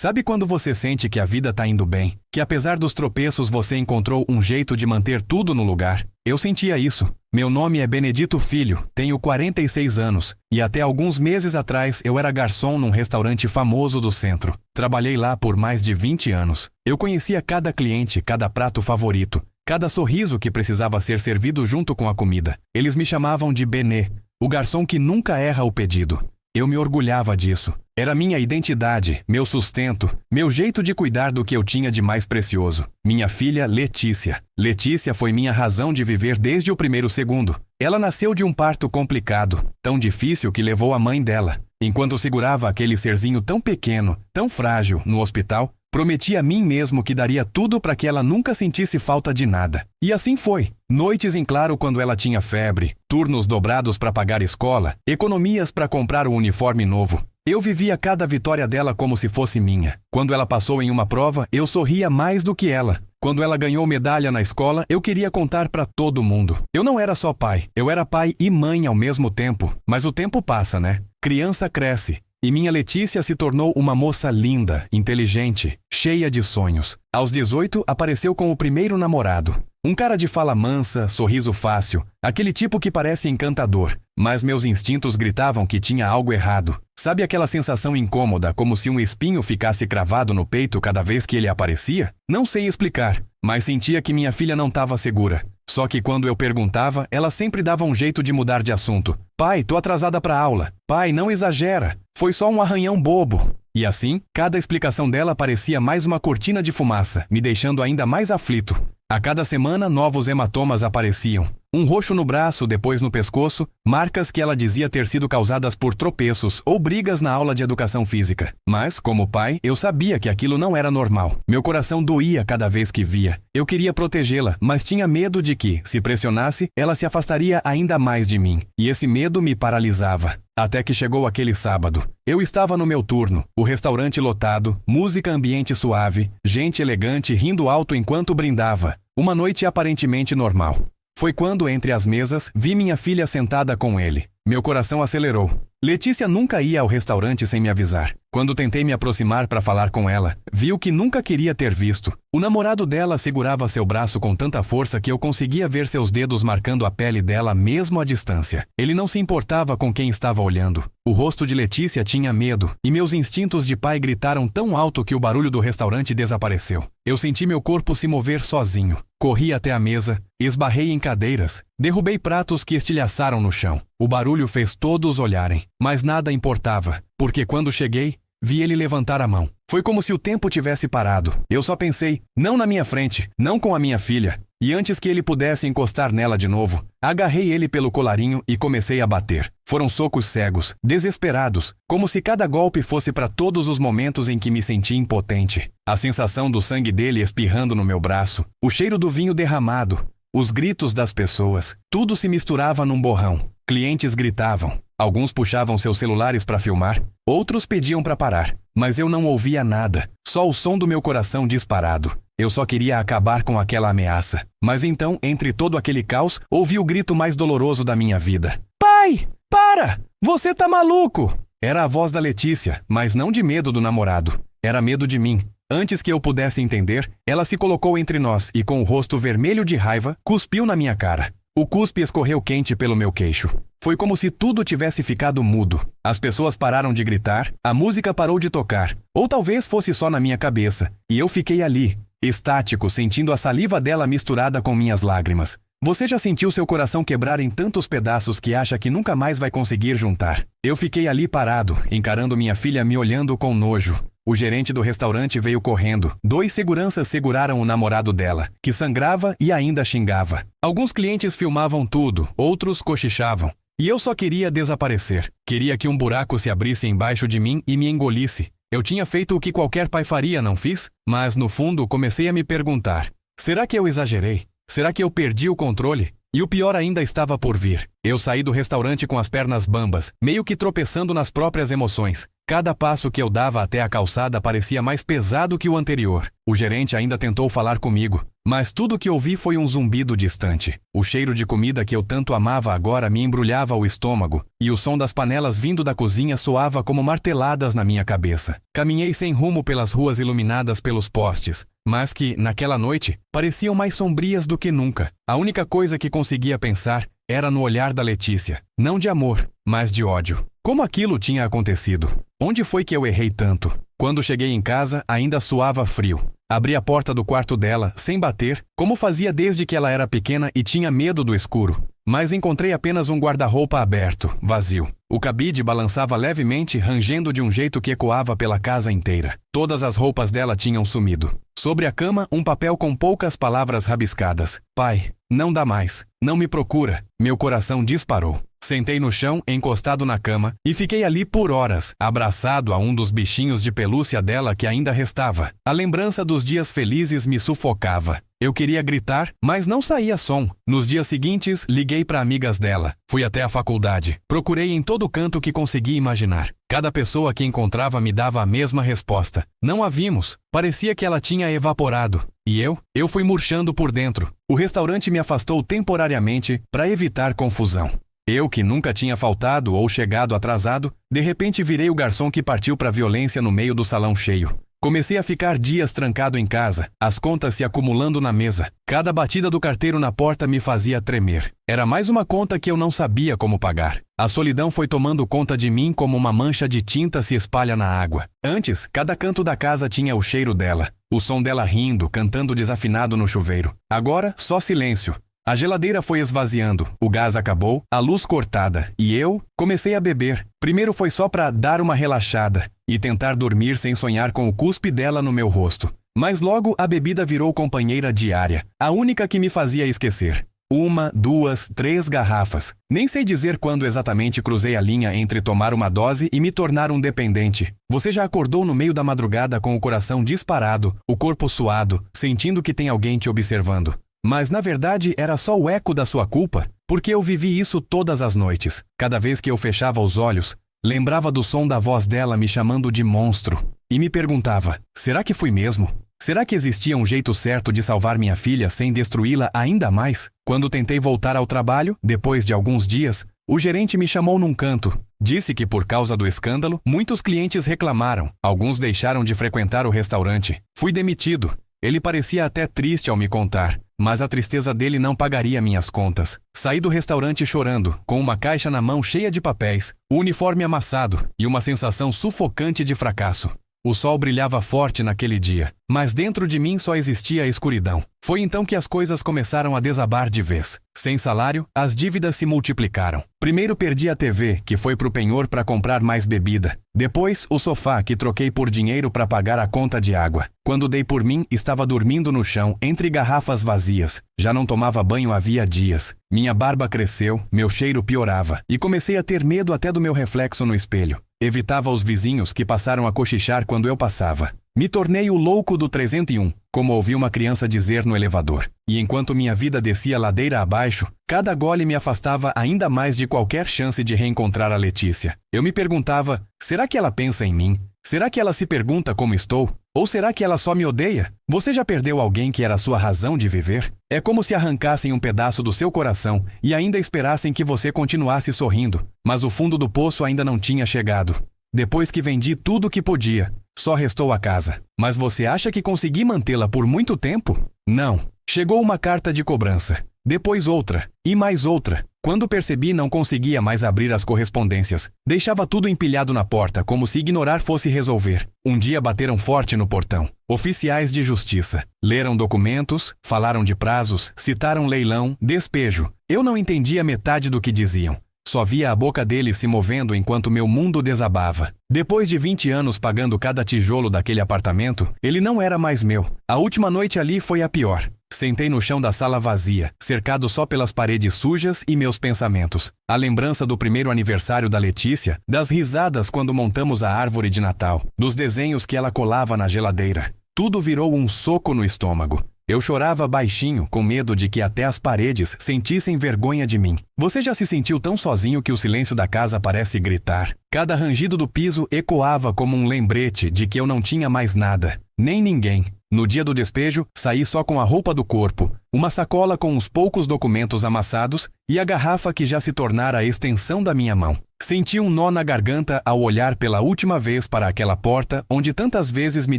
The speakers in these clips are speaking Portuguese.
Sabe quando você sente que a vida tá indo bem? Que apesar dos tropeços você encontrou um jeito de manter tudo no lugar? Eu sentia isso. Meu nome é Benedito Filho, tenho 46 anos, e até alguns meses atrás eu era garçom num restaurante famoso do centro. Trabalhei lá por mais de 20 anos. Eu conhecia cada cliente, cada prato favorito, cada sorriso que precisava ser servido junto com a comida. Eles me chamavam de Benê, o garçom que nunca erra o pedido. Eu me orgulhava disso. Era minha identidade, meu sustento, meu jeito de cuidar do que eu tinha de mais precioso. Minha filha Letícia. Letícia foi minha razão de viver desde o primeiro segundo. Ela nasceu de um parto complicado, tão difícil que levou a mãe dela. Enquanto segurava aquele serzinho tão pequeno, tão frágil, no hospital, prometi a mim mesmo que daria tudo para que ela nunca sentisse falta de nada. E assim foi. Noites em claro quando ela tinha febre, turnos dobrados para pagar escola, economias para comprar o uniforme novo. Eu vivia cada vitória dela como se fosse minha. Quando ela passou em uma prova, eu sorria mais do que ela. Quando ela ganhou medalha na escola, eu queria contar para todo mundo. Eu não era só pai, eu era pai e mãe ao mesmo tempo. Mas o tempo passa, né? Criança cresce. E minha Letícia se tornou uma moça linda, inteligente, cheia de sonhos. Aos 18, apareceu com o primeiro namorado. Um cara de fala mansa, sorriso fácil, aquele tipo que parece encantador. Mas meus instintos gritavam que tinha algo errado. Sabe aquela sensação incômoda, como se um espinho ficasse cravado no peito cada vez que ele aparecia? Não sei explicar, mas sentia que minha filha não estava segura. Só que quando eu perguntava, ela sempre dava um jeito de mudar de assunto. Pai, tô atrasada pra aula. Pai, não exagera. Foi só um arranhão bobo. E assim, cada explicação dela parecia mais uma cortina de fumaça, me deixando ainda mais aflito. A cada semana, novos hematomas apareciam. Um roxo no braço, depois no pescoço, marcas que ela dizia ter sido causadas por tropeços ou brigas na aula de educação física. Mas, como pai, eu sabia que aquilo não era normal. Meu coração doía cada vez que via. Eu queria protegê-la, mas tinha medo de que, se pressionasse, ela se afastaria ainda mais de mim. E esse medo me paralisava. Até que chegou aquele sábado. Eu estava no meu turno, o restaurante lotado, música ambiente suave, gente elegante rindo alto enquanto brindava. Uma noite aparentemente normal. Foi quando, entre as mesas, vi minha filha sentada com ele. Meu coração acelerou. Letícia nunca ia ao restaurante sem me avisar. Quando tentei me aproximar para falar com ela, vi o que nunca queria ter visto. O namorado dela segurava seu braço com tanta força que eu conseguia ver seus dedos marcando a pele dela mesmo à distância. Ele não se importava com quem estava olhando. O rosto de Letícia tinha medo, e meus instintos de pai gritaram tão alto que o barulho do restaurante desapareceu. Eu senti meu corpo se mover sozinho. Corri até a mesa, esbarrei em cadeiras, derrubei pratos que estilhaçaram no chão. O barulho fez todos olharem, mas nada importava, porque quando cheguei, vi ele levantar a mão. Foi como se o tempo tivesse parado. Eu só pensei, não na minha frente, não com a minha filha. E antes que ele pudesse encostar nela de novo, agarrei ele pelo colarinho e comecei a bater. Foram socos cegos, desesperados, como se cada golpe fosse para todos os momentos em que me senti impotente. A sensação do sangue dele espirrando no meu braço, o cheiro do vinho derramado, os gritos das pessoas, tudo se misturava num borrão. Clientes gritavam, alguns puxavam seus celulares para filmar, outros pediam para parar. Mas eu não ouvia nada, só o som do meu coração disparado. Eu só queria acabar com aquela ameaça. Mas então, entre todo aquele caos, ouvi o grito mais doloroso da minha vida. Pai, para! Você tá maluco! Era a voz da Letícia, mas não de medo do namorado. Era medo de mim. Antes que eu pudesse entender, ela se colocou entre nós e, com o rosto vermelho de raiva, cuspiu na minha cara. O cuspe escorreu quente pelo meu queixo. Foi como se tudo tivesse ficado mudo. As pessoas pararam de gritar, a música parou de tocar. Ou talvez fosse só na minha cabeça. E eu fiquei ali, estático, sentindo a saliva dela misturada com minhas lágrimas. Você já sentiu seu coração quebrar em tantos pedaços que acha que nunca mais vai conseguir juntar? Eu fiquei ali parado, encarando minha filha me olhando com nojo. O gerente do restaurante veio correndo. 2 seguranças seguraram o namorado dela, que sangrava e ainda xingava. Alguns clientes filmavam tudo, outros cochichavam. E eu só queria desaparecer. Queria que um buraco se abrisse embaixo de mim e me engolisse. Eu tinha feito o que qualquer pai faria, não fiz? Mas, no fundo, comecei a me perguntar. Será que eu exagerei? Será que eu perdi o controle? E o pior ainda estava por vir. Eu saí do restaurante com as pernas bambas, meio que tropeçando nas próprias emoções. Cada passo que eu dava até a calçada parecia mais pesado que o anterior. O gerente ainda tentou falar comigo, mas tudo que ouvi foi um zumbido distante. O cheiro de comida que eu tanto amava agora me embrulhava o estômago, e o som das panelas vindo da cozinha soava como marteladas na minha cabeça. Caminhei sem rumo pelas ruas iluminadas pelos postes, mas que, naquela noite, pareciam mais sombrias do que nunca. A única coisa que conseguia pensar era no olhar da Letícia, não de amor, mas de ódio. Como aquilo tinha acontecido? Onde foi que eu errei tanto? Quando cheguei em casa, ainda suava frio. Abri a porta do quarto dela, sem bater, como fazia desde que ela era pequena e tinha medo do escuro. Mas encontrei apenas um guarda-roupa aberto, vazio. O cabide balançava levemente, rangendo de um jeito que ecoava pela casa inteira. Todas as roupas dela tinham sumido. Sobre a cama, um papel com poucas palavras rabiscadas. Pai, não dá mais. Não me procura. Meu coração disparou. Sentei no chão, encostado na cama, e fiquei ali por horas, abraçado a um dos bichinhos de pelúcia dela que ainda restava. A lembrança dos dias felizes me sufocava. Eu queria gritar, mas não saía som. Nos dias seguintes, liguei para amigas dela. Fui até a faculdade. Procurei em todo canto que consegui imaginar. Cada pessoa que encontrava me dava a mesma resposta. Não a vimos. Parecia que ela tinha evaporado. E eu fui murchando por dentro. O restaurante me afastou temporariamente para evitar confusão. Eu, que nunca tinha faltado ou chegado atrasado, de repente virei o garçom que partiu para a violência no meio do salão cheio. Comecei a ficar dias trancado em casa, as contas se acumulando na mesa. Cada batida do carteiro na porta me fazia tremer. Era mais uma conta que eu não sabia como pagar. A solidão foi tomando conta de mim como uma mancha de tinta se espalha na água. Antes, cada canto da casa tinha o cheiro dela, o som dela rindo, cantando desafinado no chuveiro. Agora, só silêncio. A geladeira foi esvaziando, o gás acabou, a luz cortada, e eu comecei a beber. Primeiro foi só para dar uma relaxada e tentar dormir sem sonhar com o cuspe dela no meu rosto. Mas logo a bebida virou companheira diária, a única que me fazia esquecer. 1, 2, 3 garrafas. Nem sei dizer quando exatamente cruzei a linha entre tomar uma dose e me tornar um dependente. Você já acordou no meio da madrugada com o coração disparado, o corpo suado, sentindo que tem alguém te observando. Mas, na verdade, era só o eco da sua culpa, porque eu vivi isso todas as noites. Cada vez que eu fechava os olhos, lembrava do som da voz dela me chamando de monstro. E me perguntava, será que fui mesmo? Será que existia um jeito certo de salvar minha filha sem destruí-la ainda mais? Quando tentei voltar ao trabalho, depois de alguns dias, o gerente me chamou num canto. Disse que por causa do escândalo, muitos clientes reclamaram. Alguns deixaram de frequentar o restaurante. Fui demitido. Ele parecia até triste ao me contar, mas a tristeza dele não pagaria minhas contas. Saí do restaurante chorando, com uma caixa na mão cheia de papéis, o uniforme amassado e uma sensação sufocante de fracasso. O sol brilhava forte naquele dia, mas dentro de mim só existia a escuridão. Foi então que as coisas começaram a desabar de vez. Sem salário, as dívidas se multiplicaram. Primeiro perdi a TV, que foi pro penhor para comprar mais bebida. Depois, o sofá, que troquei por dinheiro para pagar a conta de água. Quando dei por mim, estava dormindo no chão, entre garrafas vazias. Já não tomava banho havia dias. Minha barba cresceu, meu cheiro piorava, e comecei a ter medo até do meu reflexo no espelho. Evitava os vizinhos que passaram a cochichar quando eu passava. Me tornei o louco do 301, como ouvi uma criança dizer no elevador. E enquanto minha vida descia ladeira abaixo, cada gole me afastava ainda mais de qualquer chance de reencontrar a Letícia. Eu me perguntava, será que ela pensa em mim? Será que ela se pergunta como estou? Ou será que ela só me odeia? Você já perdeu alguém que era a sua razão de viver? É como se arrancassem um pedaço do seu coração e ainda esperassem que você continuasse sorrindo, mas o fundo do poço ainda não tinha chegado. Depois que vendi tudo o que podia, só restou a casa. Mas você acha que consegui mantê-la por muito tempo? Não. Chegou uma carta de cobrança. Depois outra. E mais outra. Quando percebi, não conseguia mais abrir as correspondências. Deixava tudo empilhado na porta, como se ignorar fosse resolver. Um dia bateram forte no portão. Oficiais de justiça. Leram documentos, falaram de prazos, citaram leilão, despejo. Eu não entendia metade do que diziam. Só via a boca dele se movendo enquanto meu mundo desabava. Depois de 20 anos pagando cada tijolo daquele apartamento, ele não era mais meu. A última noite ali foi a pior. Sentei no chão da sala vazia, cercado só pelas paredes sujas e meus pensamentos. A lembrança do primeiro aniversário da Letícia, das risadas quando montamos a árvore de Natal, dos desenhos que ela colava na geladeira. Tudo virou um soco no estômago. Eu chorava baixinho, com medo de que até as paredes sentissem vergonha de mim. Você já se sentiu tão sozinho que o silêncio da casa parece gritar? Cada rangido do piso ecoava como um lembrete de que eu não tinha mais nada, nem ninguém. No dia do despejo, saí só com a roupa do corpo, uma sacola com uns poucos documentos amassados e a garrafa que já se tornara a extensão da minha mão. Senti um nó na garganta ao olhar pela última vez para aquela porta onde tantas vezes me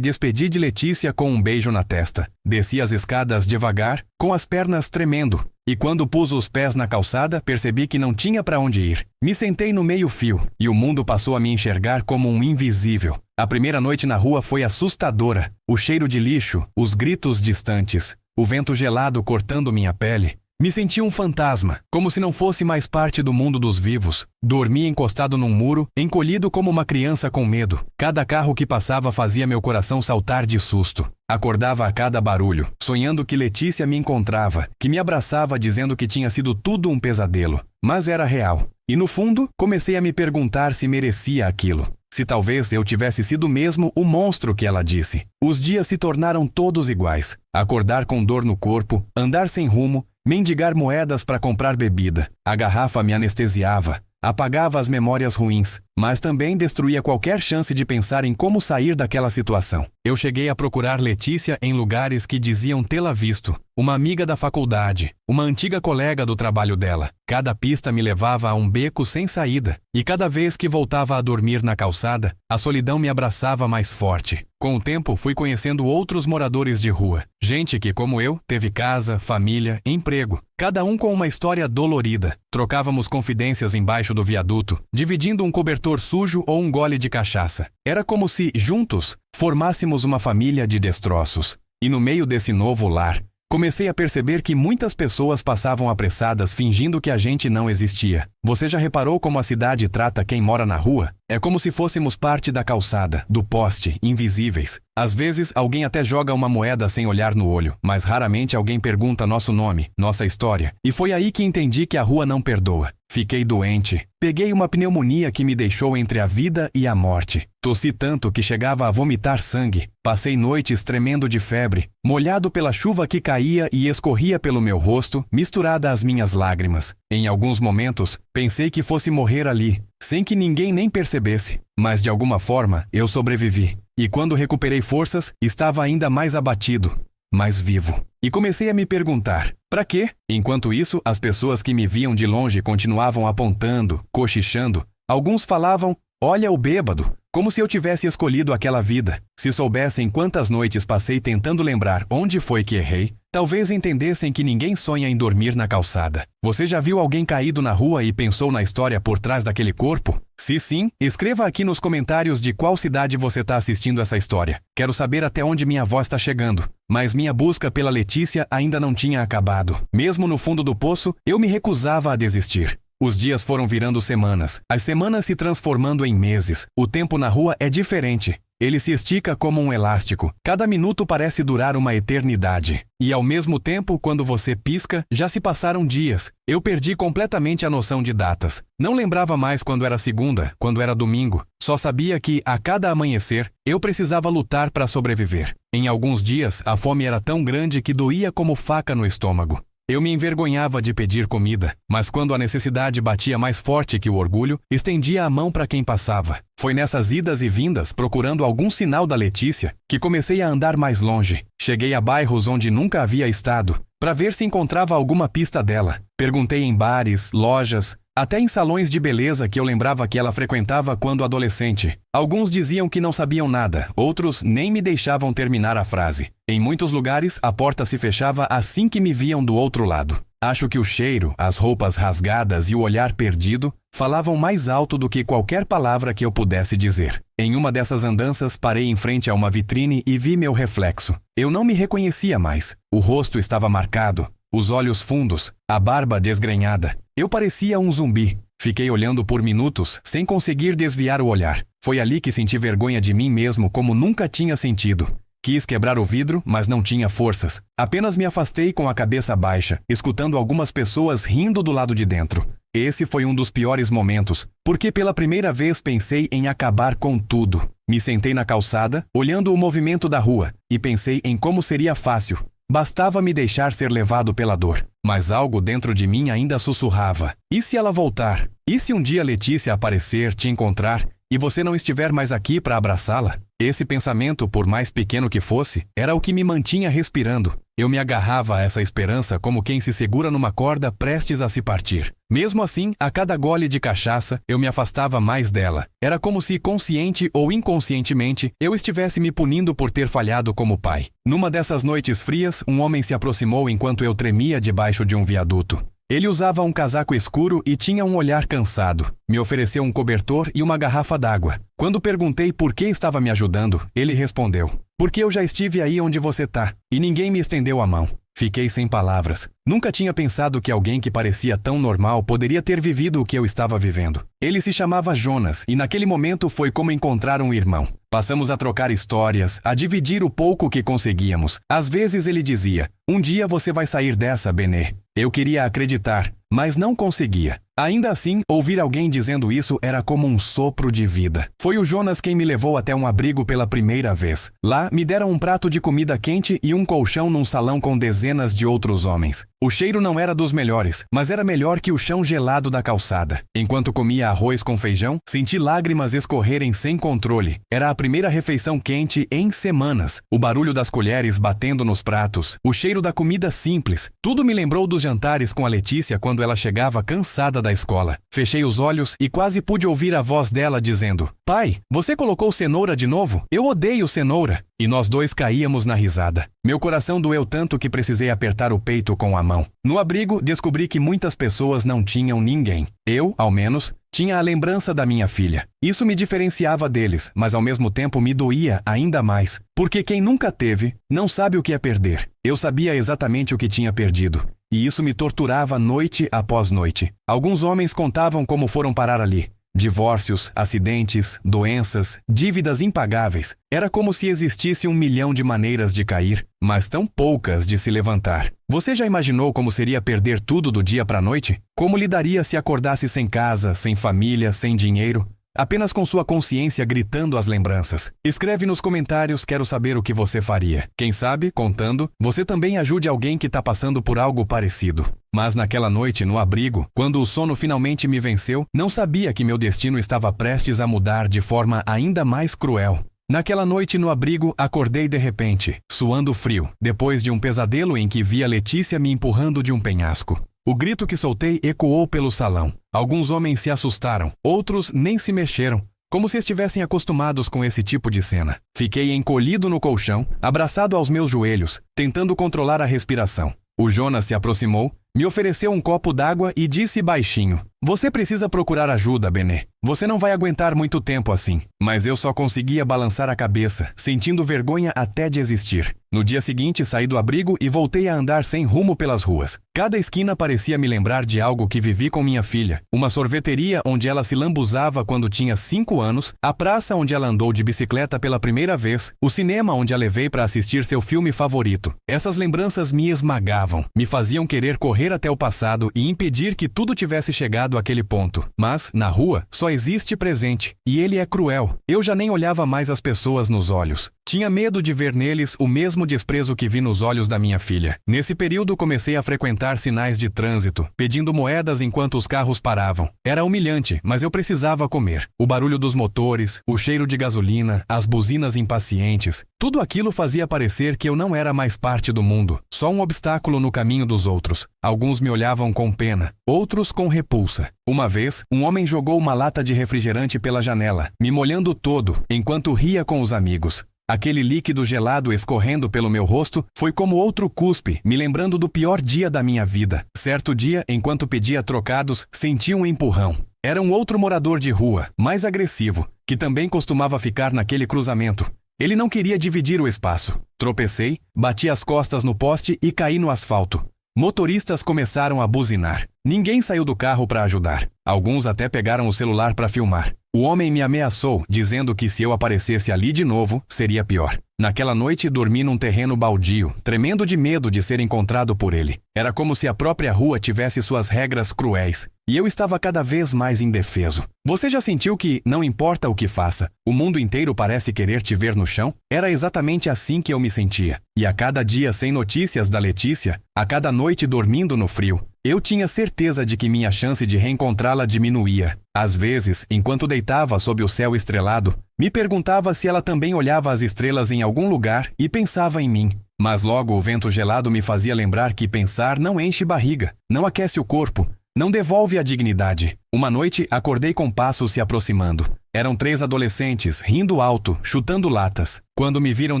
despedi de Letícia com um beijo na testa. Desci as escadas devagar, com as pernas tremendo, e quando pus os pés na calçada, percebi que não tinha para onde ir. Me sentei no meio-fio, e o mundo passou a me enxergar como um invisível. A primeira noite na rua foi assustadora. O cheiro de lixo, os gritos distantes, o vento gelado cortando minha pele. Me senti um fantasma, como se não fosse mais parte do mundo dos vivos. Dormi encostado num muro, encolhido como uma criança com medo. Cada carro que passava fazia meu coração saltar de susto. Acordava a cada barulho, sonhando que Letícia me encontrava, que me abraçava dizendo que tinha sido tudo um pesadelo. Mas era real. E no fundo, comecei a me perguntar se merecia aquilo. Se talvez eu tivesse sido mesmo o monstro que ela disse. Os dias se tornaram todos iguais. Acordar com dor no corpo, andar sem rumo, mendigar moedas para comprar bebida. A garrafa me anestesiava, apagava as memórias ruins, mas também destruía qualquer chance de pensar em como sair daquela situação. Eu cheguei a procurar Letícia em lugares que diziam tê-la visto. Uma amiga da faculdade, uma antiga colega do trabalho dela. Cada pista me levava a um beco sem saída, e cada vez que voltava a dormir na calçada, a solidão me abraçava mais forte. Com o tempo, fui conhecendo outros moradores de rua. Gente que, como eu, teve casa, família, emprego. Cada um com uma história dolorida. Trocávamos confidências embaixo do viaduto, dividindo um cobertor sujo ou um gole de cachaça. Era como se, juntos, formássemos uma família de destroços. E no meio desse novo lar, comecei a perceber que muitas pessoas passavam apressadas fingindo que a gente não existia. Você já reparou como a cidade trata quem mora na rua? É como se fôssemos parte da calçada, do poste, invisíveis. Às vezes, alguém até joga uma moeda sem olhar no olho, mas raramente alguém pergunta nosso nome, nossa história. E foi aí que entendi que a rua não perdoa. Fiquei doente. Peguei uma pneumonia que me deixou entre a vida e a morte. Tossi tanto que chegava a vomitar sangue. Passei noites tremendo de febre, molhado pela chuva que caía e escorria pelo meu rosto, misturada às minhas lágrimas. Em alguns momentos, pensei que fosse morrer ali, sem que ninguém nem percebesse. Mas de alguma forma, eu sobrevivi. E quando recuperei forças, estava ainda mais abatido, mais vivo. E comecei a me perguntar, para quê? Enquanto isso, as pessoas que me viam de longe continuavam apontando, cochichando. Alguns falavam, olha o bêbado, como se eu tivesse escolhido aquela vida. Se soubessem quantas noites passei tentando lembrar onde foi que errei, talvez entendessem que ninguém sonha em dormir na calçada. Você já viu alguém caído na rua e pensou na história por trás daquele corpo? Se sim, escreva aqui nos comentários de qual cidade você está assistindo essa história. Quero saber até onde minha voz está chegando. Mas minha busca pela Letícia ainda não tinha acabado. Mesmo no fundo do poço, eu me recusava a desistir. Os dias foram virando semanas, as semanas se transformando em meses. O tempo na rua é diferente. Ele se estica como um elástico. Cada minuto parece durar uma eternidade. E ao mesmo tempo, quando você pisca, já se passaram dias. Eu perdi completamente a noção de datas. Não lembrava mais quando era segunda, quando era domingo. Só sabia que, a cada amanhecer, eu precisava lutar para sobreviver. Em alguns dias, a fome era tão grande que doía como faca no estômago. Eu me envergonhava de pedir comida, mas quando a necessidade batia mais forte que o orgulho, estendia a mão para quem passava. Foi nessas idas e vindas, procurando algum sinal da Letícia, que comecei a andar mais longe. Cheguei a bairros onde nunca havia estado, para ver se encontrava alguma pista dela. Perguntei em bares, lojas, até em salões de beleza que eu lembrava que ela frequentava quando adolescente. Alguns diziam que não sabiam nada, outros nem me deixavam terminar a frase. Em muitos lugares, a porta se fechava assim que me viam do outro lado. Acho que o cheiro, as roupas rasgadas e o olhar perdido falavam mais alto do que qualquer palavra que eu pudesse dizer. Em uma dessas andanças, parei em frente a uma vitrine e vi meu reflexo. Eu não me reconhecia mais. O rosto estava marcado, os olhos fundos, a barba desgrenhada. Eu parecia um zumbi. Fiquei olhando por minutos, sem conseguir desviar o olhar. Foi ali que senti vergonha de mim mesmo como nunca tinha sentido. Quis quebrar o vidro, mas não tinha forças. Apenas me afastei com a cabeça baixa, escutando algumas pessoas rindo do lado de dentro. Esse foi um dos piores momentos, porque pela primeira vez pensei em acabar com tudo. Me sentei na calçada, olhando o movimento da rua, e pensei em como seria fácil. Bastava me deixar ser levado pela dor. Mas algo dentro de mim ainda sussurrava. E se ela voltar? E se um dia Letícia aparecer, te encontrar, e você não estiver mais aqui para abraçá-la? Esse pensamento, por mais pequeno que fosse, era o que me mantinha respirando. Eu me agarrava a essa esperança como quem se segura numa corda prestes a se partir. Mesmo assim, a cada gole de cachaça, eu me afastava mais dela. Era como se, consciente ou inconscientemente, eu estivesse me punindo por ter falhado como pai. Numa dessas noites frias, um homem se aproximou enquanto eu tremia debaixo de um viaduto. Ele usava um casaco escuro e tinha um olhar cansado. Me ofereceu um cobertor e uma garrafa d'água. Quando perguntei por que estava me ajudando, ele respondeu: "Porque eu já estive aí onde você tá, e ninguém me estendeu a mão." Fiquei sem palavras. Nunca tinha pensado que alguém que parecia tão normal poderia ter vivido o que eu estava vivendo. Ele se chamava Jonas, e naquele momento foi como encontrar um irmão. Passamos a trocar histórias, a dividir o pouco que conseguíamos. Às vezes ele dizia: "Um dia você vai sair dessa, Benê." Eu queria acreditar, mas não conseguia. Ainda assim, ouvir alguém dizendo isso era como um sopro de vida. Foi o Jonas quem me levou até um abrigo pela primeira vez. Lá, me deram um prato de comida quente e um colchão num salão com dezenas de outros homens. O cheiro não era dos melhores, mas era melhor que o chão gelado da calçada. Enquanto comia arroz com feijão, senti lágrimas escorrerem sem controle. Era a primeira refeição quente em semanas. O barulho das colheres batendo nos pratos, o cheiro da comida simples. Tudo me lembrou dos jantares com a Letícia quando ela chegava cansada da escola. Fechei os olhos e quase pude ouvir a voz dela dizendo: "Pai, você colocou cenoura de novo? Eu odeio cenoura." E nós dois caíamos na risada. Meu coração doeu tanto que precisei apertar o peito com a mão. No abrigo, descobri que muitas pessoas não tinham ninguém. Eu, ao menos, tinha a lembrança da minha filha. Isso me diferenciava deles, mas ao mesmo tempo me doía ainda mais. Porque quem nunca teve, não sabe o que é perder. Eu sabia exatamente o que tinha perdido. E isso me torturava noite após noite. Alguns homens contavam como foram parar ali. Divórcios, acidentes, doenças, dívidas impagáveis. Era como se existisse 1 milhão de maneiras de cair, mas tão poucas de se levantar. Você já imaginou como seria perder tudo do dia para a noite? Como lidaria se acordasse sem casa, sem família, sem dinheiro? Apenas com sua consciência gritando as lembranças. Escreve nos comentários, quero saber o que você faria. Quem sabe, contando, você também ajude alguém que está passando por algo parecido. Mas naquela noite, no abrigo, quando o sono finalmente me venceu, não sabia que meu destino estava prestes a mudar de forma ainda mais cruel. Naquela noite no abrigo, acordei de repente, suando frio, depois de um pesadelo em que vi a Letícia me empurrando de um penhasco. O grito que soltei ecoou pelo salão. Alguns homens se assustaram, outros nem se mexeram, como se estivessem acostumados com esse tipo de cena. Fiquei encolhido no colchão, abraçado aos meus joelhos, tentando controlar a respiração. O Jonas se aproximou, me ofereceu um copo d'água e disse baixinho: "Você precisa procurar ajuda, Benê. Você não vai aguentar muito tempo assim." Mas eu só conseguia balançar a cabeça, sentindo vergonha até de existir. No dia seguinte, saí do abrigo e voltei a andar sem rumo pelas ruas. Cada esquina parecia me lembrar de algo que vivi com minha filha. Uma sorveteria onde ela se lambuzava quando tinha 5 anos, a praça onde ela andou de bicicleta pela primeira vez, o cinema onde a levei para assistir seu filme favorito. Essas lembranças me esmagavam, me faziam querer correr até o passado e impedir que tudo tivesse chegado àquele ponto. Mas, na rua, só existe presente, e ele é cruel. Eu já nem olhava mais as pessoas nos olhos. Tinha medo de ver neles o mesmo desprezo que vi nos olhos da minha filha. Nesse período comecei a frequentar sinais de trânsito, pedindo moedas enquanto os carros paravam. Era humilhante, mas eu precisava comer. O barulho dos motores, o cheiro de gasolina, as buzinas impacientes, tudo aquilo fazia parecer que eu não era mais parte do mundo, só um obstáculo no caminho dos outros. Alguns me olhavam com pena, outros com repulsa. Uma vez, um homem jogou uma lata de refrigerante pela janela, me molhando todo, enquanto ria com os amigos. Aquele líquido gelado escorrendo pelo meu rosto foi como outro cuspe, me lembrando do pior dia da minha vida. Certo dia, enquanto pedia trocados, senti um empurrão. Era um outro morador de rua, mais agressivo, que também costumava ficar naquele cruzamento. Ele não queria dividir o espaço. Tropecei, bati as costas no poste e caí no asfalto. Motoristas começaram a buzinar. Ninguém saiu do carro para ajudar. Alguns até pegaram o celular para filmar. O homem me ameaçou, dizendo que se eu aparecesse ali de novo, seria pior. Naquela noite, dormi num terreno baldio, tremendo de medo de ser encontrado por ele. Era como se a própria rua tivesse suas regras cruéis, e eu estava cada vez mais indefeso. Você já sentiu que, não importa o que faça, o mundo inteiro parece querer te ver no chão? Era exatamente assim que eu me sentia. E a cada dia sem notícias da Letícia, a cada noite dormindo no frio, eu tinha certeza de que minha chance de reencontrá-la diminuía. Às vezes, enquanto deitava sob o céu estrelado, me perguntava se ela também olhava as estrelas em algum lugar e pensava em mim. Mas logo o vento gelado me fazia lembrar que pensar não enche barriga, não aquece o corpo, não devolve a dignidade. Uma noite, acordei com passos se aproximando. Eram 3 adolescentes, rindo alto, chutando latas. Quando me viram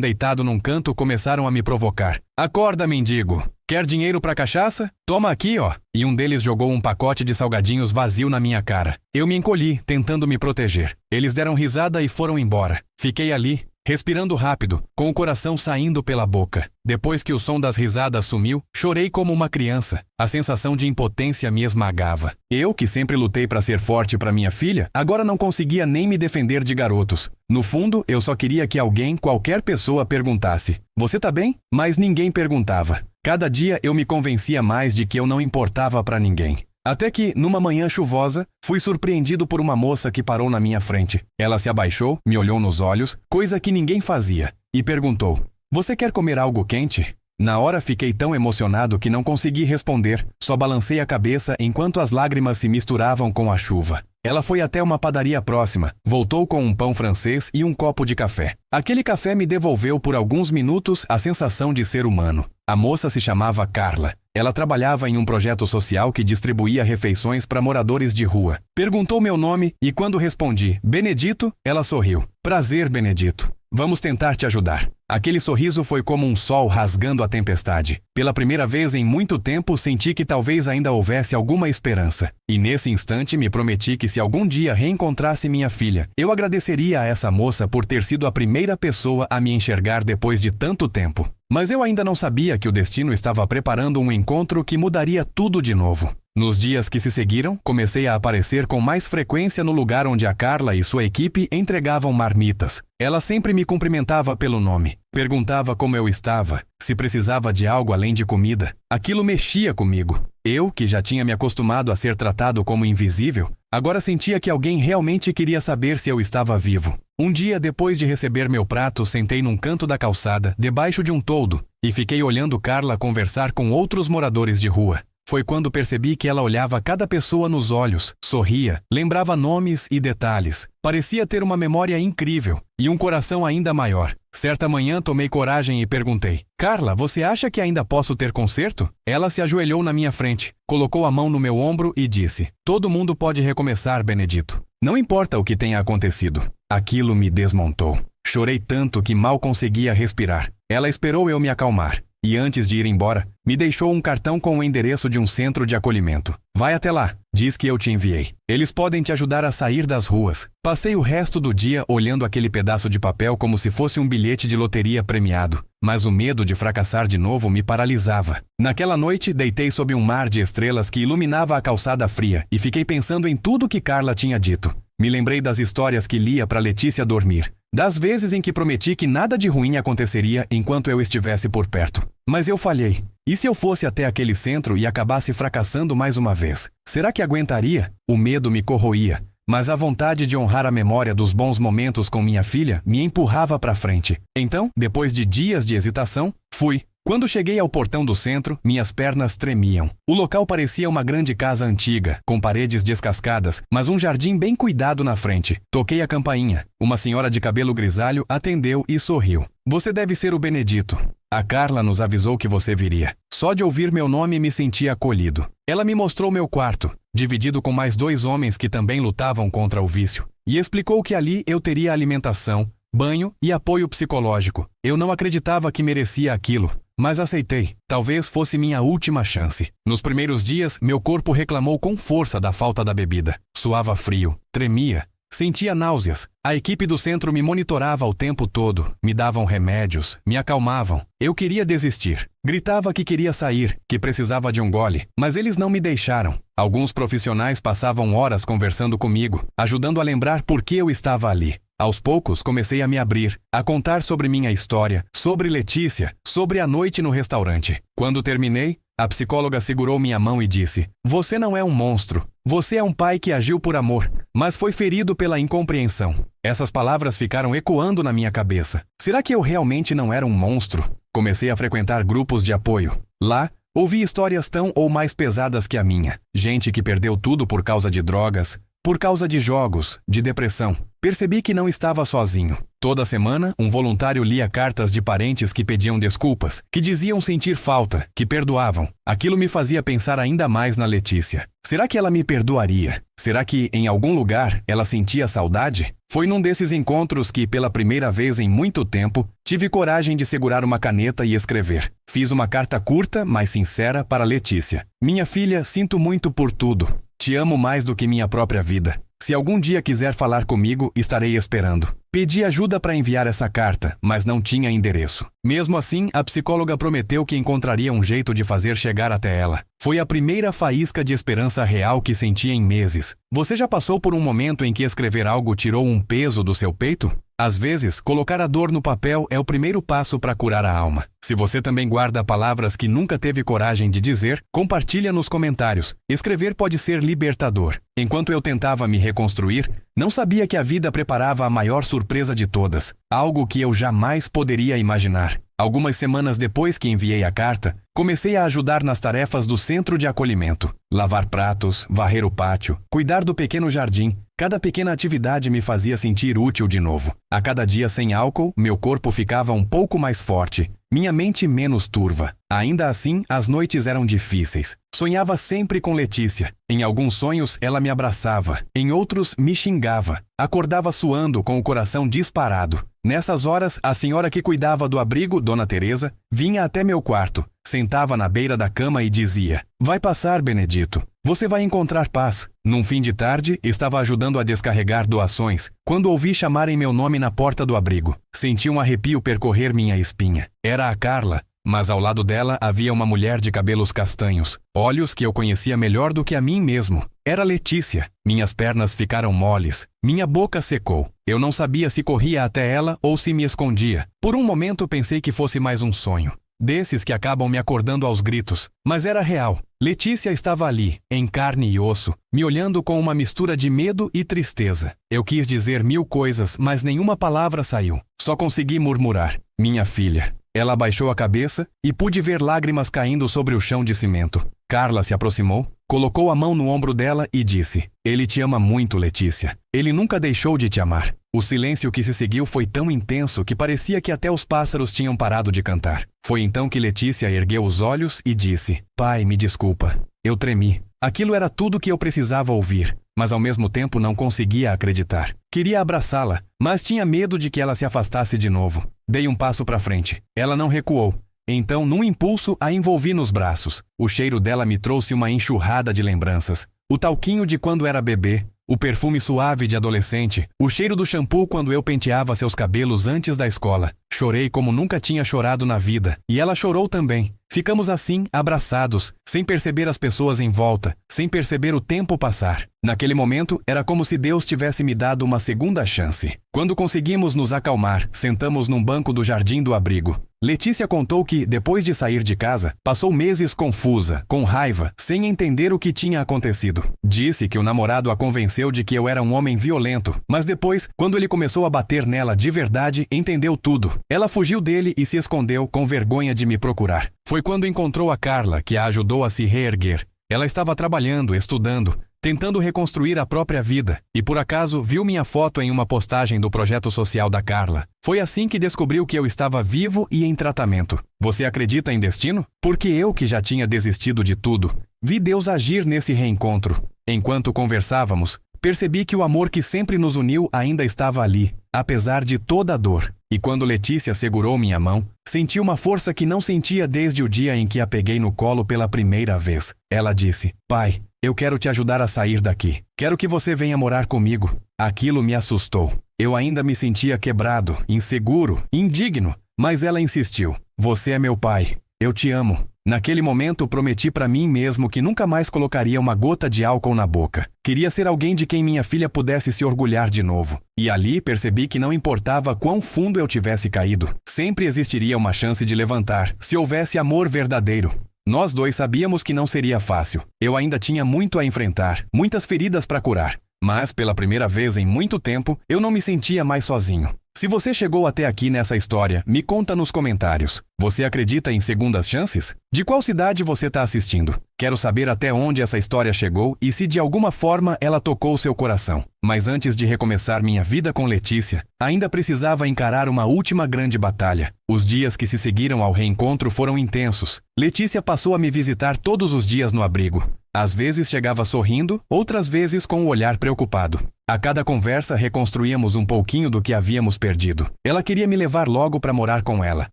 deitado num canto, começaram a me provocar. Acorda, mendigo! Quer dinheiro pra cachaça? Toma aqui, ó! E um deles jogou um pacote de salgadinhos vazio na minha cara. Eu me encolhi, tentando me proteger. Eles deram risada e foram embora. Fiquei ali, respirando rápido, com o coração saindo pela boca. Depois que o som das risadas sumiu, chorei como uma criança. A sensação de impotência me esmagava. Eu, que sempre lutei para ser forte para minha filha, agora não conseguia nem me defender de garotos. No fundo, eu só queria que alguém, qualquer pessoa, perguntasse: "Você tá bem?" Mas ninguém perguntava. Cada dia eu me convencia mais de que eu não importava para ninguém. Até que, numa manhã chuvosa, fui surpreendido por uma moça que parou na minha frente. Ela se abaixou, me olhou nos olhos, coisa que ninguém fazia, e perguntou: "Você quer comer algo quente?" Na hora fiquei tão emocionado que não consegui responder, só balancei a cabeça enquanto as lágrimas se misturavam com a chuva. Ela foi até uma padaria próxima, voltou com um pão francês e um copo de café. Aquele café me devolveu por alguns minutos a sensação de ser humano. A moça se chamava Carla. Ela trabalhava em um projeto social que distribuía refeições para moradores de rua. Perguntou meu nome e quando respondi Benedito, ela sorriu. Prazer, Benedito. Vamos tentar te ajudar. Aquele sorriso foi como um sol rasgando a tempestade. Pela primeira vez em muito tempo, senti que talvez ainda houvesse alguma esperança. E nesse instante me prometi que se algum dia reencontrasse minha filha, eu agradeceria a essa moça por ter sido a primeira pessoa a me enxergar depois de tanto tempo. Mas eu ainda não sabia que o destino estava preparando um encontro que mudaria tudo de novo. Nos dias que se seguiram, comecei a aparecer com mais frequência no lugar onde a Carla e sua equipe entregavam marmitas. Ela sempre me cumprimentava pelo nome, perguntava como eu estava, se precisava de algo além de comida. Aquilo mexia comigo. Eu, que já tinha me acostumado a ser tratado como invisível, agora sentia que alguém realmente queria saber se eu estava vivo. Um dia, depois de receber meu prato, sentei num canto da calçada, debaixo de um toldo, e fiquei olhando Carla conversar com outros moradores de rua. Foi quando percebi que ela olhava cada pessoa nos olhos, sorria, lembrava nomes e detalhes. Parecia ter uma memória incrível e um coração ainda maior. Certa manhã tomei coragem e perguntei: "Carla, você acha que ainda posso ter conserto?" Ela se ajoelhou na minha frente, colocou a mão no meu ombro e disse: "Todo mundo pode recomeçar, Benedito. Não importa o que tenha acontecido." Aquilo me desmontou. Chorei tanto que mal conseguia respirar. Ela esperou eu me acalmar. E antes de ir embora, me deixou um cartão com o endereço de um centro de acolhimento. "Vai até lá, diz que eu te enviei. Eles podem te ajudar a sair das ruas." Passei o resto do dia olhando aquele pedaço de papel como se fosse um bilhete de loteria premiado. Mas o medo de fracassar de novo me paralisava. Naquela noite, deitei sob um mar de estrelas que iluminava a calçada fria e fiquei pensando em tudo que Carla tinha dito. Me lembrei das histórias que lia para Letícia dormir. Das vezes em que prometi que nada de ruim aconteceria enquanto eu estivesse por perto. Mas eu falhei. E se eu fosse até aquele centro e acabasse fracassando mais uma vez? Será que aguentaria? O medo me corroía, mas a vontade de honrar a memória dos bons momentos com minha filha me empurrava para frente. Então, depois de dias de hesitação, fui. Quando cheguei ao portão do centro, minhas pernas tremiam. O local parecia uma grande casa antiga, com paredes descascadas, mas um jardim bem cuidado na frente. Toquei a campainha. Uma senhora de cabelo grisalho atendeu e sorriu. "Você deve ser o Benedito. A Carla nos avisou que você viria." Só de ouvir meu nome me senti acolhido. Ela me mostrou meu quarto, dividido com mais 2 homens que também lutavam contra o vício, e explicou que ali eu teria alimentação, banho e apoio psicológico. Eu não acreditava que merecia aquilo, mas aceitei. Talvez fosse minha última chance. Nos primeiros dias, meu corpo reclamou com força da falta da bebida. Suava frio, tremia, sentia náuseas. A equipe do centro me monitorava o tempo todo, me davam remédios, me acalmavam. Eu queria desistir. Gritava que queria sair, que precisava de um gole, mas eles não me deixaram. Alguns profissionais passavam horas conversando comigo, ajudando a lembrar por que eu estava ali. Aos poucos, comecei a me abrir, a contar sobre minha história, sobre Letícia, sobre a noite no restaurante. Quando terminei, a psicóloga segurou minha mão e disse: "Você não é um monstro. Você é um pai que agiu por amor, mas foi ferido pela incompreensão." Essas palavras ficaram ecoando na minha cabeça. Será que eu realmente não era um monstro? Comecei a frequentar grupos de apoio. Lá, ouvi histórias tão ou mais pesadas que a minha. Gente que perdeu tudo por causa de drogas, por causa de jogos, de depressão. Percebi que não estava sozinho. Toda semana, um voluntário lia cartas de parentes que pediam desculpas, que diziam sentir falta, que perdoavam. Aquilo me fazia pensar ainda mais na Letícia. Será que ela me perdoaria? Será que, em algum lugar, ela sentia saudade? Foi num desses encontros que, pela primeira vez em muito tempo, tive coragem de segurar uma caneta e escrever. Fiz uma carta curta, mas sincera, para Letícia. Minha filha, sinto muito por tudo. Te amo mais do que minha própria vida. Se algum dia quiser falar comigo, estarei esperando. Pedi ajuda para enviar essa carta, mas não tinha endereço. Mesmo assim, a psicóloga prometeu que encontraria um jeito de fazer chegar até ela. Foi a primeira faísca de esperança real que senti em meses. Você já passou por um momento em que escrever algo tirou um peso do seu peito? Às vezes, colocar a dor no papel é o primeiro passo para curar a alma. Se você também guarda palavras que nunca teve coragem de dizer, compartilha nos comentários. Escrever pode ser libertador. Enquanto eu tentava me reconstruir, não sabia que a vida preparava a maior surpresa de todas, algo que eu jamais poderia imaginar. Algumas semanas depois que enviei a carta, comecei a ajudar nas tarefas do centro de acolhimento. Lavar pratos, varrer o pátio, cuidar do pequeno jardim. Cada pequena atividade me fazia sentir útil de novo. A cada dia sem álcool, meu corpo ficava um pouco mais forte, minha mente menos turva. Ainda assim, as noites eram difíceis. Sonhava sempre com Letícia. Em alguns sonhos, ela me abraçava. Em outros, me xingava. Acordava suando, com o coração disparado. Nessas horas, a senhora que cuidava do abrigo, Dona Teresa, vinha até meu quarto, sentava na beira da cama e dizia: "Vai passar, Benedito. Você vai encontrar paz." Num fim de tarde, estava ajudando a descarregar doações, quando ouvi chamarem meu nome na porta do abrigo. Senti um arrepio percorrer minha espinha. Era a Carla, mas ao lado dela havia uma mulher de cabelos castanhos, olhos que eu conhecia melhor do que a mim mesmo. Era Letícia. Minhas pernas ficaram moles, minha boca secou. Eu não sabia se corria até ela ou se me escondia. Por um momento pensei que fosse mais um sonho, desses que acabam me acordando aos gritos, mas era real. Letícia estava ali, em carne e osso, me olhando com uma mistura de medo e tristeza. Eu quis dizer 1000 coisas, mas nenhuma palavra saiu. Só consegui murmurar: "Minha filha." Ela abaixou a cabeça e pude ver lágrimas caindo sobre o chão de cimento. Carla se aproximou, colocou a mão no ombro dela e disse: "Ele te ama muito, Letícia. Ele nunca deixou de te amar." O silêncio que se seguiu foi tão intenso que parecia que até os pássaros tinham parado de cantar. Foi então que Letícia ergueu os olhos e disse: "Pai, me desculpa." Eu tremi. Aquilo era tudo que eu precisava ouvir, mas ao mesmo tempo não conseguia acreditar. Queria abraçá-la, mas tinha medo de que ela se afastasse de novo. Dei um passo para frente. Ela não recuou. Então, num impulso, a envolvi nos braços. O cheiro dela me trouxe uma enxurrada de lembranças. O talquinho de quando era bebê, o perfume suave de adolescente, o cheiro do shampoo quando eu penteava seus cabelos antes da escola. Chorei como nunca tinha chorado na vida, e ela chorou também. Ficamos assim, abraçados, sem perceber as pessoas em volta, sem perceber o tempo passar. Naquele momento, era como se Deus tivesse me dado uma segunda chance. Quando conseguimos nos acalmar, sentamos num banco do jardim do abrigo. Letícia contou que, depois de sair de casa, passou meses confusa, com raiva, sem entender o que tinha acontecido. Disse que o namorado a convenceu de que eu era um homem violento, mas depois, quando ele começou a bater nela de verdade, entendeu tudo. Ela fugiu dele e se escondeu, com vergonha de me procurar. Foi quando encontrou a Carla, que a ajudou a se reerguer. Ela estava trabalhando, estudando, tentando reconstruir a própria vida, e por acaso viu minha foto em uma postagem do projeto social da Carla. Foi assim que descobriu que eu estava vivo e em tratamento. Você acredita em destino? Porque eu, que já tinha desistido de tudo, vi Deus agir nesse reencontro. Enquanto conversávamos, percebi que o amor que sempre nos uniu ainda estava ali, apesar de toda a dor. E quando Letícia segurou minha mão, senti uma força que não sentia desde o dia em que a peguei no colo pela primeira vez. Ela disse: "Pai, eu quero te ajudar a sair daqui. Quero que você venha morar comigo." Aquilo me assustou. Eu ainda me sentia quebrado, inseguro, indigno, mas ela insistiu: "Você é meu pai. Eu te amo." Naquele momento, prometi para mim mesmo que nunca mais colocaria uma gota de álcool na boca. Queria ser alguém de quem minha filha pudesse se orgulhar de novo. E ali percebi que não importava quão fundo eu tivesse caído, sempre existiria uma chance de levantar, se houvesse amor verdadeiro. Nós dois sabíamos que não seria fácil. Eu ainda tinha muito a enfrentar, muitas feridas para curar. Mas, pela primeira vez em muito tempo, eu não me sentia mais sozinho. Se você chegou até aqui nessa história, me conta nos comentários. Você acredita em segundas chances? De qual cidade você está assistindo? Quero saber até onde essa história chegou e se de alguma forma ela tocou seu coração. Mas antes de recomeçar minha vida com Letícia, ainda precisava encarar uma última grande batalha. Os dias que se seguiram ao reencontro foram intensos. Letícia passou a me visitar todos os dias no abrigo. Às vezes chegava sorrindo, outras vezes com o olhar preocupado. A cada conversa reconstruíamos um pouquinho do que havíamos perdido. Ela queria me levar logo para morar com ela,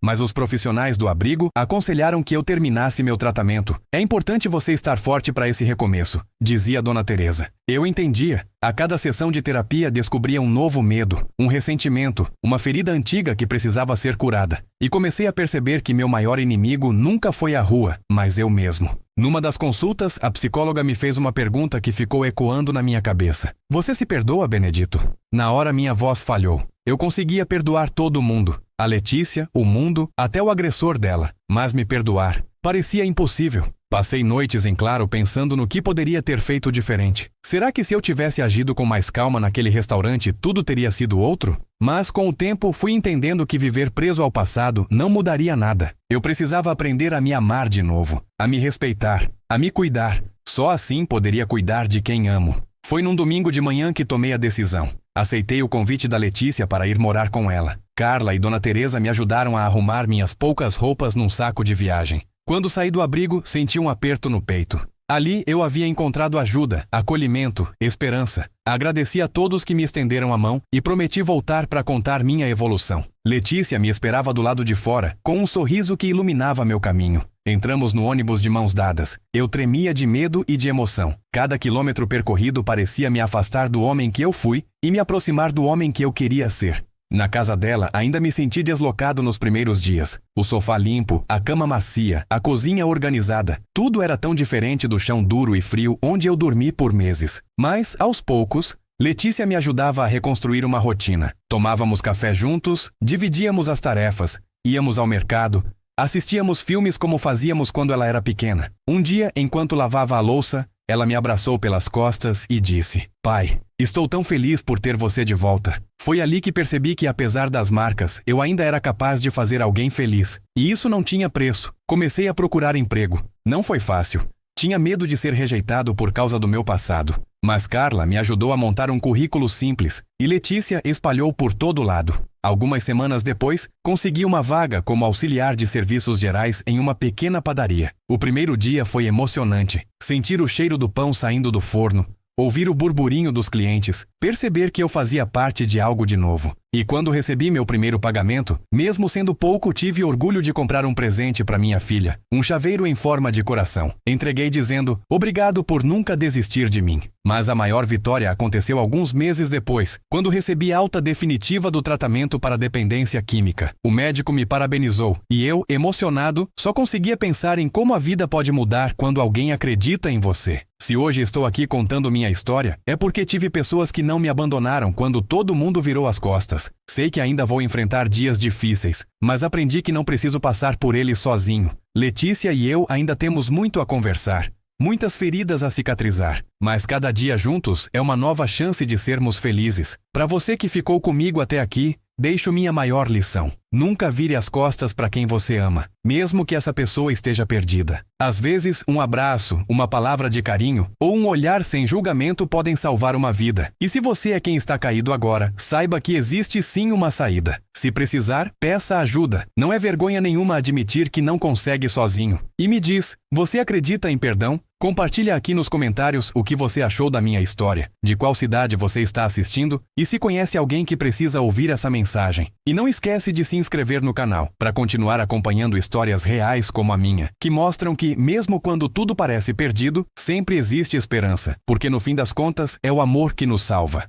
mas os profissionais do abrigo aconselharam que eu terminasse meu tratamento. É importante você estar forte para esse recomeço, dizia Dona Teresa. Eu entendia. A cada sessão de terapia descobria um novo medo, um ressentimento, uma ferida antiga que precisava ser curada. E comecei a perceber que meu maior inimigo nunca foi a rua, mas eu mesmo. Numa das consultas, a psicóloga me fez uma pergunta que ficou ecoando na minha cabeça. Você se perdoa, Benedito? Na hora minha voz falhou. Eu conseguia perdoar todo mundo. A Letícia, o mundo, até o agressor dela. Mas me perdoar parecia impossível. Passei noites em claro pensando no que poderia ter feito diferente. Será que se eu tivesse agido com mais calma naquele restaurante, tudo teria sido outro? Mas com o tempo fui entendendo que viver preso ao passado não mudaria nada. Eu precisava aprender a me amar de novo, a me respeitar, a me cuidar. Só assim poderia cuidar de quem amo. Foi num domingo de manhã que tomei a decisão. Aceitei o convite da Letícia para ir morar com ela. Carla e Dona Teresa me ajudaram a arrumar minhas poucas roupas num saco de viagem. Quando saí do abrigo, senti um aperto no peito. Ali eu havia encontrado ajuda, acolhimento, esperança. Agradeci a todos que me estenderam a mão e prometi voltar para contar minha evolução. Letícia me esperava do lado de fora, com um sorriso que iluminava meu caminho. Entramos no ônibus de mãos dadas. Eu tremia de medo e de emoção. Cada quilômetro percorrido parecia me afastar do homem que eu fui e me aproximar do homem que eu queria ser. Na casa dela, ainda me senti deslocado nos primeiros dias. O sofá limpo, a cama macia, a cozinha organizada. Tudo era tão diferente do chão duro e frio onde eu dormi por meses. Mas, aos poucos, Letícia me ajudava a reconstruir uma rotina. Tomávamos café juntos, dividíamos as tarefas, íamos ao mercado, assistíamos filmes como fazíamos quando ela era pequena. Um dia, enquanto lavava a louça, ela me abraçou pelas costas e disse: "Pai, estou tão feliz por ter você de volta." Foi ali que percebi que, apesar das marcas, eu ainda era capaz de fazer alguém feliz. E isso não tinha preço. Comecei a procurar emprego. Não foi fácil. Tinha medo de ser rejeitado por causa do meu passado. Mas Carla me ajudou a montar um currículo simples e Letícia espalhou por todo lado. Algumas semanas depois, consegui uma vaga como auxiliar de serviços gerais em uma pequena padaria. O primeiro dia foi emocionante. Sentir o cheiro do pão saindo do forno, ouvir o burburinho dos clientes, perceber que eu fazia parte de algo de novo. E quando recebi meu primeiro pagamento, mesmo sendo pouco, tive orgulho de comprar um presente para minha filha, um chaveiro em forma de coração. Entreguei dizendo: "Obrigado por nunca desistir de mim." Mas a maior vitória aconteceu alguns meses depois, quando recebi alta definitiva do tratamento para dependência química. O médico me parabenizou e eu, emocionado, só conseguia pensar em como a vida pode mudar quando alguém acredita em você. Se hoje estou aqui contando minha história, é porque tive pessoas que não me abandonaram quando todo mundo virou as costas. Sei que ainda vou enfrentar dias difíceis, mas aprendi que não preciso passar por eles sozinho. Letícia e eu ainda temos muito a conversar, muitas feridas a cicatrizar, mas cada dia juntos é uma nova chance de sermos felizes. Para você que ficou comigo até aqui, deixo minha maior lição. Nunca vire as costas para quem você ama, mesmo que essa pessoa esteja perdida. Às vezes, um abraço, uma palavra de carinho ou um olhar sem julgamento podem salvar uma vida. E se você é quem está caído agora, saiba que existe sim uma saída. Se precisar, peça ajuda. Não é vergonha nenhuma admitir que não consegue sozinho. E me diz, você acredita em perdão? Compartilha aqui nos comentários o que você achou da minha história, de qual cidade você está assistindo e se conhece alguém que precisa ouvir essa mensagem. E não esquece de se inscrever no canal para continuar acompanhando histórias reais como a minha, que mostram que, mesmo quando tudo parece perdido, sempre existe esperança, porque no fim das contas é o amor que nos salva.